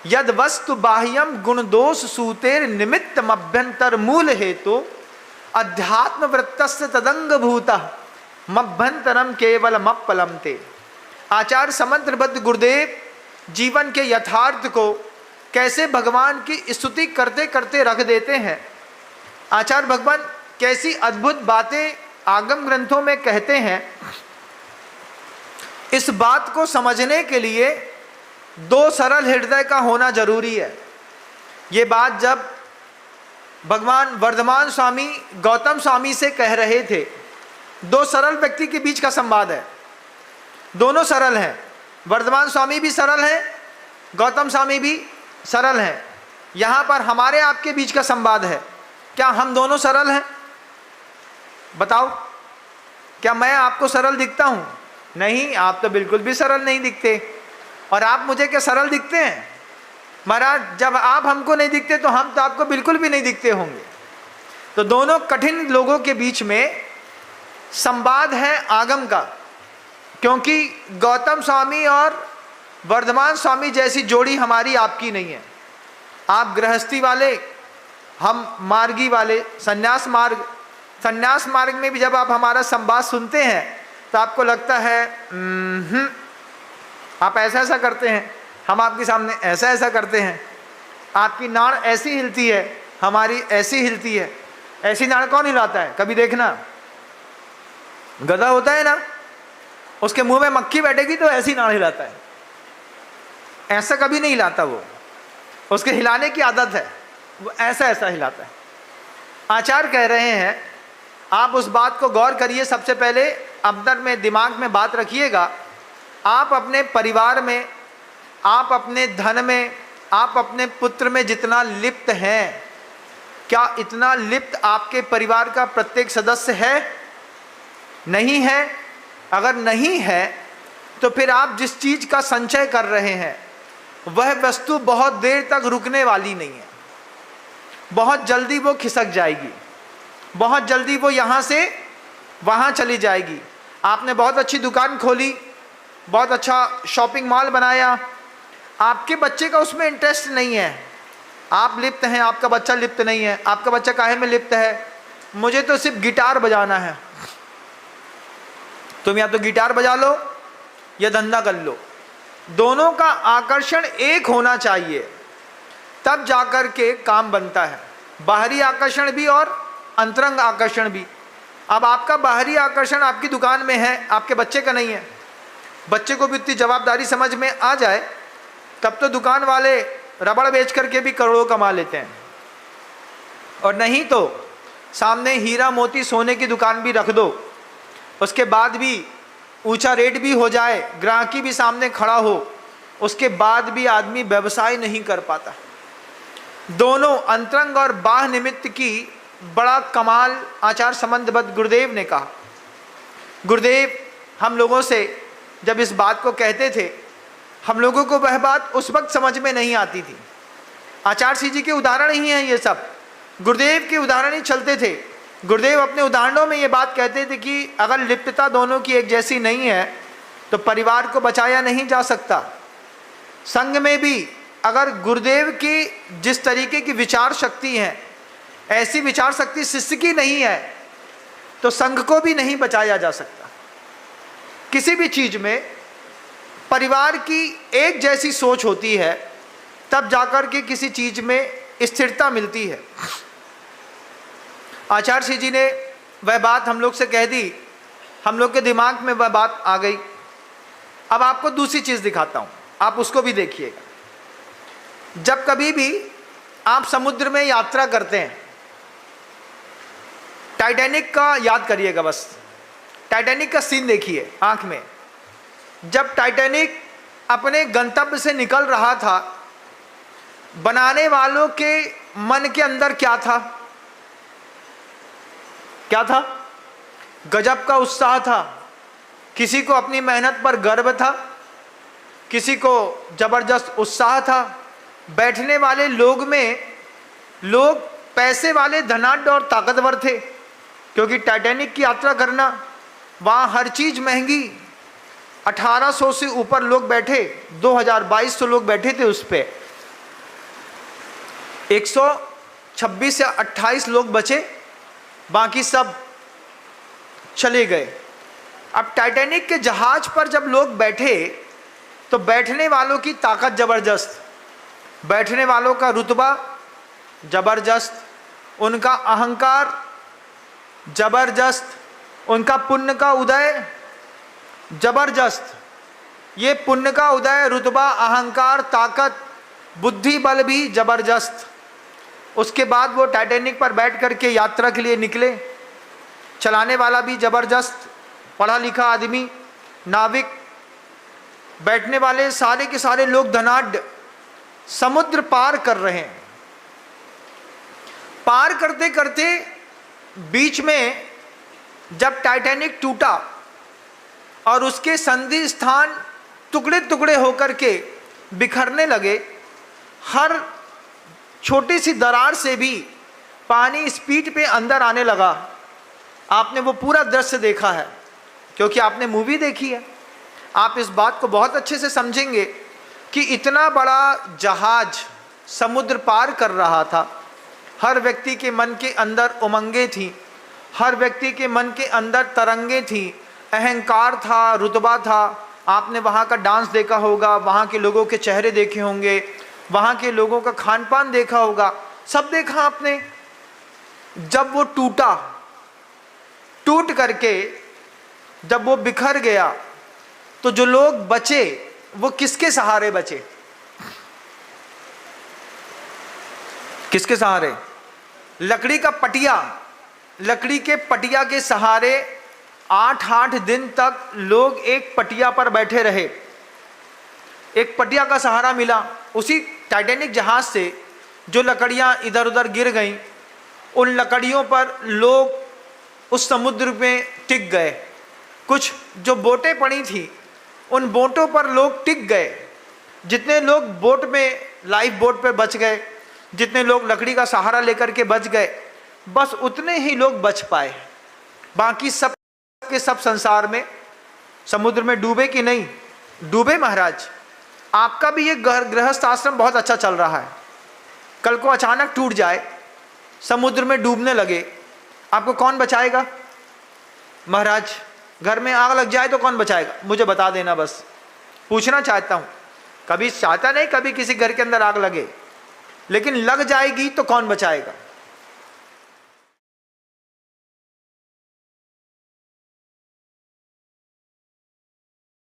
यद वस्तु बाह्यम गुण दोष सूतेर निमित्त मभ्यंतर मूल हेतु अध्यात्म वृत्तस्य तदंग भूता मभ्यंतरम केवल मप्पलम ते। आचार्य समंत्रबद्ध गुरुदेव जीवन के यथार्थ को कैसे भगवान की स्तुति करते करते रख देते हैं। आचार्य भगवान कैसी अद्भुत बातें आगम ग्रंथों में कहते हैं। इस बात को समझने के लिए दो सरल हृदय का होना जरूरी है। ये बात जब भगवान वर्धमान स्वामी गौतम स्वामी से कह रहे थे, दो सरल व्यक्ति के बीच का संवाद है, दोनों सरल हैं। वर्धमान स्वामी भी सरल हैं, गौतम स्वामी भी सरल हैं। यहाँ पर हमारे आपके बीच का संवाद है। क्या हम दोनों सरल हैं? बताओ, क्या मैं आपको सरल दिखता हूँ? नहीं, आप तो बिल्कुल भी सरल नहीं दिखते। और आप मुझे क्या सरल दिखते हैं? महाराज, जब आप हमको नहीं दिखते तो हम तो आपको बिल्कुल भी नहीं दिखते होंगे। तो दोनों कठिन लोगों के बीच में संवाद है आगम का, क्योंकि गौतम स्वामी और वर्धमान स्वामी जैसी जोड़ी हमारी आपकी नहीं है। आप गृहस्थी वाले, हम मार्गी वाले, संन्यास मार्ग में भी जब आप हमारा संवाद सुनते हैं तो आपको लगता है आप ऐसा ऐसा करते हैं, हम आपके सामने ऐसा ऐसा करते हैं, आपकी नाड़ ऐसी हिलती है, हमारी ऐसी हिलती है। ऐसी नाड़ कौन हिलाता है? कभी देखना, गधा होता है ना, उसके मुंह में मक्खी बैठेगी तो ऐसी नाड़ हिलाता है, ऐसा कभी नहीं हिलाता वो, उसके हिलाने की आदत है, वो ऐसा ऐसा हिलाता है। आचार्य कह रहे हैं आप उस बात को गौर करिए। सबसे पहले अंदर में, दिमाग में बात रखिएगा। आप अपने परिवार में, आप अपने धन में, आप अपने पुत्र में जितना लिप्त हैं, क्या इतना लिप्त आपके परिवार का प्रत्येक सदस्य है? नहीं है। अगर नहीं है तो फिर आप जिस चीज का संचय कर रहे हैं वह वस्तु बहुत देर तक रुकने वाली नहीं है। बहुत जल्दी वो खिसक जाएगी, बहुत जल्दी वो यहाँ से वहाँ चली जाएगी। आपने बहुत अच्छी दुकान खोली, बहुत अच्छा शॉपिंग मॉल बनाया, आपके बच्चे का उसमें इंटरेस्ट नहीं है, आप लिप्त हैं, आपका बच्चा लिप्त नहीं है। आपका बच्चा काहे में लिप्त है? मुझे तो सिर्फ गिटार बजाना है। तुम या तो गिटार बजा लो या धंधा कर लो। दोनों का आकर्षण एक होना चाहिए, तब जाकर के काम बनता है। बाहरी आकर्षण भी और अंतरंग आकर्षण भी। अब आपका बाहरी आकर्षण आपकी दुकान में है, आपके बच्चे का नहीं है। बच्चे को भी उतनी जवाबदारी समझ में आ जाए तब तो दुकान वाले रबड़ बेच करके भी करोड़ों कमा लेते हैं। और नहीं तो सामने हीरा मोती सोने की दुकान भी रख दो, उसके बाद भी ऊंचा रेट भी हो जाए, ग्राहकी भी सामने खड़ा हो, उसके बाद भी आदमी व्यवसाय नहीं कर पाता। दोनों अंतरंग और बाह्य निमित्त की बड़ा कमाल आचार्य समंत्रबद्ध गुरुदेव ने कहा। गुरुदेव हम लोगों से जब इस बात को कहते थे, हम लोगों को वह बात उस वक्त समझ में नहीं आती थी। आचार्य जी के उदाहरण ही हैं ये सब, गुरुदेव के उदाहरण ही चलते थे। गुरुदेव अपने उदाहरणों में ये बात कहते थे कि अगर लिप्तता दोनों की एक जैसी नहीं है तो परिवार को बचाया नहीं जा सकता। संघ में भी अगर गुरुदेव की जिस तरीके की विचार शक्ति है, ऐसी विचार शक्ति शिष्य की नहीं है तो संघ को भी नहीं बचाया जा सकता। किसी भी चीज में परिवार की एक जैसी सोच होती है तब जाकर के किसी चीज में स्थिरता मिलती है। आचार्य जी ने वह बात हम लोग से कह दी, हम लोग के दिमाग में वह बात आ गई। अब आपको दूसरी चीज दिखाता हूं, आप उसको भी देखिएगा। जब कभी भी आप समुद्र में यात्रा करते हैं, टाइटैनिक का याद करिएगा, बस टाइटैनिक का सीन देखिए आंख में। जब टाइटैनिक अपने गंतव्य से निकल रहा था, बनाने वालों के मन के अंदर क्या था? क्या था? गजब का उत्साह था। किसी को अपनी मेहनत पर गर्व था, किसी को जबरदस्त उत्साह था। बैठने वाले लोग में लोग पैसे वाले, धनाढ्य और ताकतवर थे, क्योंकि टाइटैनिक की यात्रा करना, वहाँ हर चीज़ महंगी। 1800 से ऊपर लोग बैठे, 2200 लोग बैठे थे उस पर। 126 या 28 लोग बचे, बाकी सब चले गए। अब टाइटैनिक के जहाज पर जब लोग बैठे तो बैठने वालों की ताकत ज़बरदस्त, बैठने वालों का रुतबा ज़बरदस्त, उनका अहंकार ज़बरदस्त, उनका पुण्य का उदय ज़बरदस्त। ये पुण्य का उदय, रुतबा, अहंकार, ताकत, बुद्धि बल भी ज़बरदस्त। उसके बाद वो टाइटैनिक पर बैठ कर के यात्रा के लिए निकले। चलाने वाला भी ज़बरदस्त, पढ़ा लिखा आदमी, नाविक, बैठने वाले सारे के सारे लोग धनाढ्य समुद्र पार कर रहे हैं। पार करते करते बीच में जब टाइटैनिक टूटा और उसके संधि स्थान टुकड़े टुकड़े होकर के बिखरने लगे, हर छोटी सी दरार से भी पानी स्पीड पे अंदर आने लगा। आपने वो पूरा दृश्य देखा है, क्योंकि आपने मूवी देखी है। आप इस बात को बहुत अच्छे से समझेंगे कि इतना बड़ा जहाज समुद्र पार कर रहा था। हर व्यक्ति के मन के अंदर उमंगें थी, हर व्यक्ति के मन के अंदर तरंगें थी, अहंकार था, रुतबा था। आपने वहाँ का डांस देखा होगा, वहाँ के लोगों के चेहरे देखे होंगे, वहाँ के लोगों का खान पान देखा होगा, सब देखा आपने। जब वो टूटा, टूट करके जब वो बिखर गया, तो जो लोग बचे वो किसके सहारे बचे? किसके सहारे? लकड़ी का पटिया, लकड़ी के पटिया के सहारे 8-8 दिन तक लोग एक पटिया पर बैठे रहे। एक पटिया का सहारा मिला। उसी टाइटैनिक जहाज से जो लकड़ियां इधर उधर गिर गईं, उन लकड़ियों पर लोग उस समुद्र में टिक गए। कुछ जो बोटें पड़ी थी, उन बोटों पर लोग टिक गए। जितने लोग बोट में, लाइफ बोट पर बच गए, जितने लोग लकड़ी का सहारा लेकर के बच गए, बस उतने ही लोग बच पाए। बाकी सब के सब संसार में, समुद्र में डूबे कि नहीं डूबे? महाराज, आपका भी ये गृहस्थ आश्रम बहुत अच्छा चल रहा है, कल को अचानक टूट जाए, समुद्र में डूबने लगे, आपको कौन बचाएगा? महाराज, घर में आग लग जाए तो कौन बचाएगा? मुझे बता देना, बस पूछना चाहता हूँ। कभी चाहता नहीं कभी किसी घर के अंदर आग लगे, लेकिन लग जाएगी तो कौन बचाएगा?